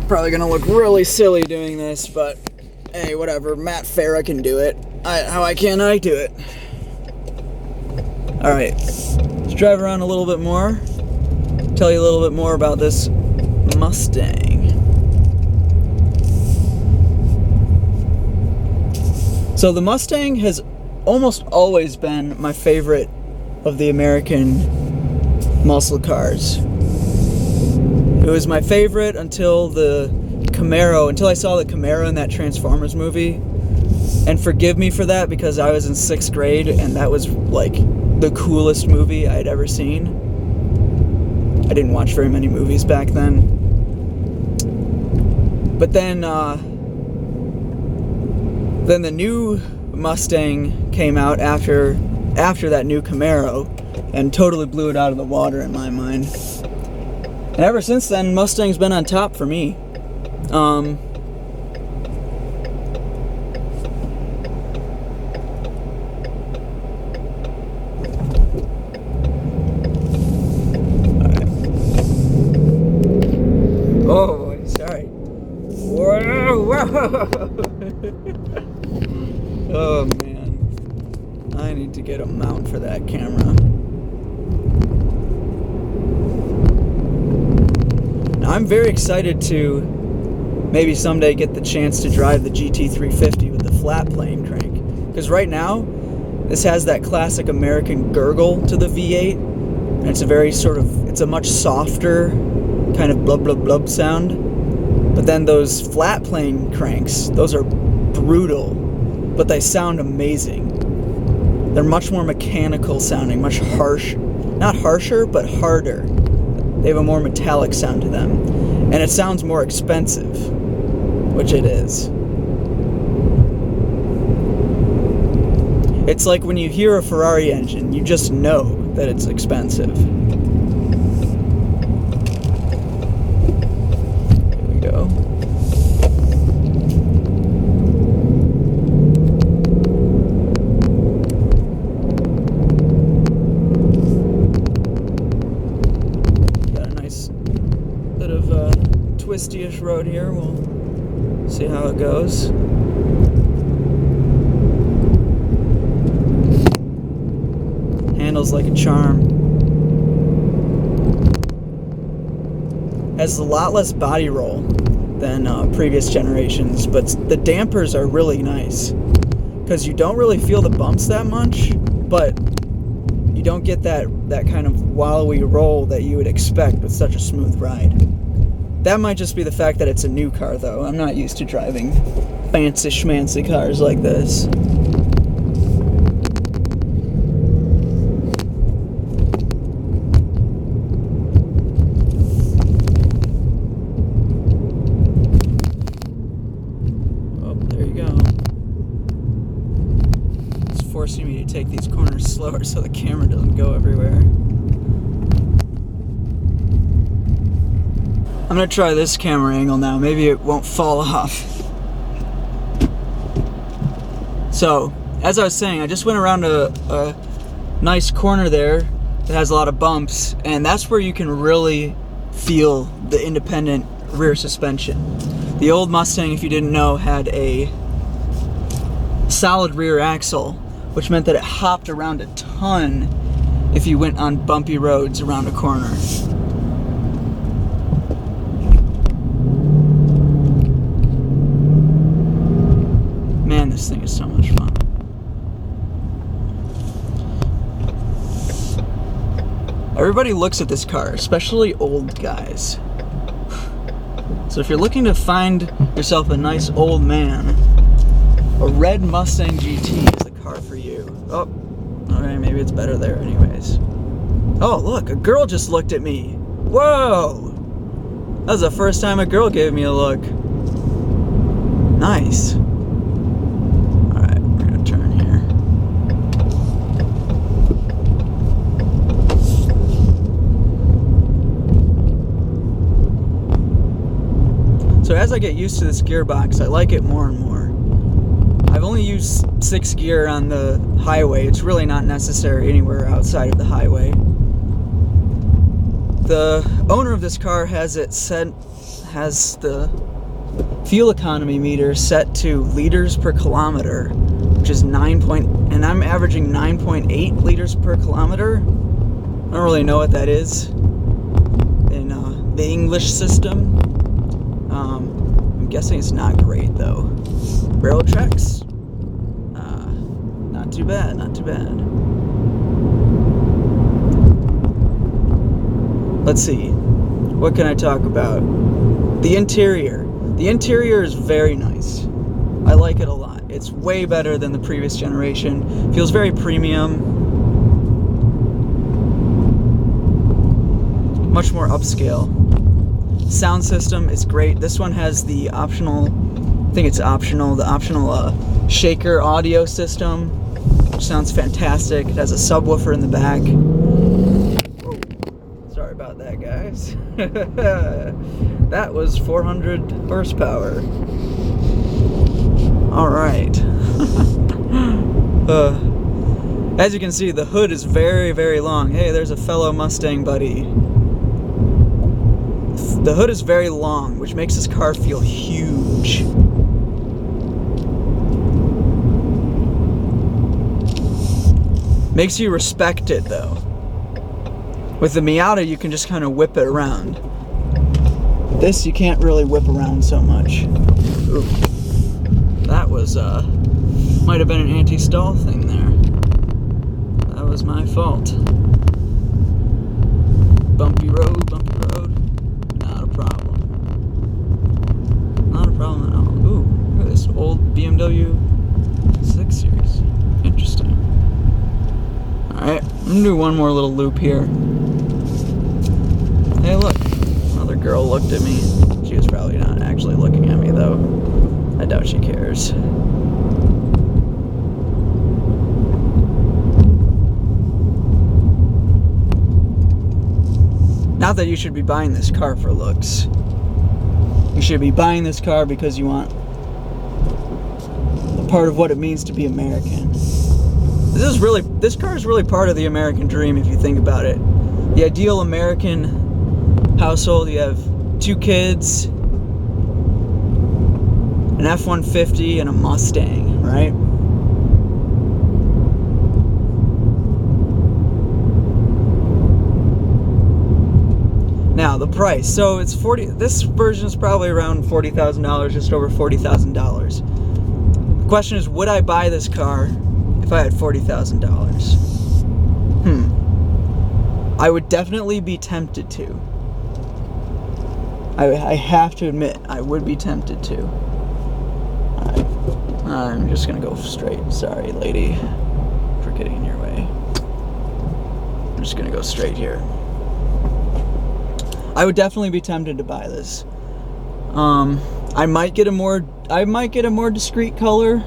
Probably gonna look really silly doing this, but hey, whatever. Matt Farah can do it. How can't I do it? Alright, let's drive around a little bit more. Tell you a little bit more about this Mustang. So the Mustang has almost always been my favorite of the American muscle cars. It was my favorite until I saw the Camaro in that Transformers movie. And forgive me for that, because I was in 6th grade and that was like the coolest movie I had ever seen. I didn't watch very many movies back then. But then the new Mustang came out after that new Camaro and totally blew it out of the water in my mind. And ever since then, Mustang's been on top for me. Oh boy, sorry. Whoa. Oh man, I need to get a mount for that camera. Now, I'm very excited to maybe someday get the chance to drive the GT350 with the flat plane crank, because right now this has that classic American gurgle to the V8, and it's a much softer kind of blub blub blub sound. But then those flat plane cranks, those are brutal, but they sound amazing. They're much more mechanical sounding, much not harsher, but harder. They have a more metallic sound to them, and it sounds more expensive, which it is. It's like when you hear a Ferrari engine, you just know that it's expensive. Twisty-ish road here. We'll see how it goes. Handles like a charm. Has a lot less body roll than previous generations, but the dampers are really nice because you don't really feel the bumps that much, but you don't get that kind of wallowy roll that you would expect with such a smooth ride. That might just be the fact that it's a new car, though. I'm not used to driving fancy schmancy cars like this. Oh, there you go. It's forcing me to take these corners slower so the camera doesn't go everywhere. I'm gonna try this camera angle now. Maybe it won't fall off. So, as I was saying, I just went around a nice corner there that has a lot of bumps, and that's where you can really feel the independent rear suspension. The old Mustang, if you didn't know, had a solid rear axle, which meant that it hopped around a ton if you went on bumpy roads around a corner. Man, this thing is so much fun. Everybody looks at this car, especially old guys. So if you're looking to find yourself a nice old man, a red Mustang GT is the car for you. Oh, okay, maybe it's better there anyways. Oh, look, a girl just looked at me. Whoa! That was the first time a girl gave me a look. Nice. Alright, we're gonna turn here. So as I get used to this gearbox, I like it more and more. I've only used 6th gear on the highway. It's really not necessary anywhere outside of the highway. The owner of this car has it set has the fuel economy meter set to liters per kilometer, which is and I'm averaging 9.8 liters per kilometer. I don't really know what that is in the English system. I'm guessing it's not great though. Railroad tracks? Not too bad, not too bad. Let's see. What can I talk about? The interior. The interior is very nice. I like it a lot. It's way better than the previous generation. Feels very premium. Much more upscale. Sound system is great. This one has the optional, I think it's optional, the optional shaker audio system, which sounds fantastic. It has a subwoofer in the back. Sorry about that, guys. That was 400 horsepower. Alright. As you can see, the hood is very, very long. Hey, there's a fellow Mustang buddy. The hood is very long, which makes this car feel huge. Makes you respect it, though. With the Miata, you can just kind of whip it around. This, you can't really whip around so much. Ooh. That was, might have been an anti-stall thing there. That was my fault. Bumpy road, bumpy road. Not a problem. Not a problem at all. Ooh, look at this old BMW 6 Series. Interesting. Alright, I'm gonna do one more little loop here. Hey, look. Another girl looked at me. She was probably not actually looking at me, though. I doubt she cares. Not that you should be buying this car for looks. You should be buying this car because you want a part of what it means to be American. This car is really part of the American dream if you think about it. The ideal American household, you have 2 kids, an F-150, and a Mustang, right? Now, the price. So it's this version is probably around $40,000, just over $40,000. The question is, would I buy this car if I had $40,000? I would definitely be tempted to. I have to admit, I would be tempted to. Alright. I'm just gonna go straight. Sorry, lady, for getting in your way. I'm just gonna go straight here. I would definitely be tempted to buy this. I might get a more discreet color.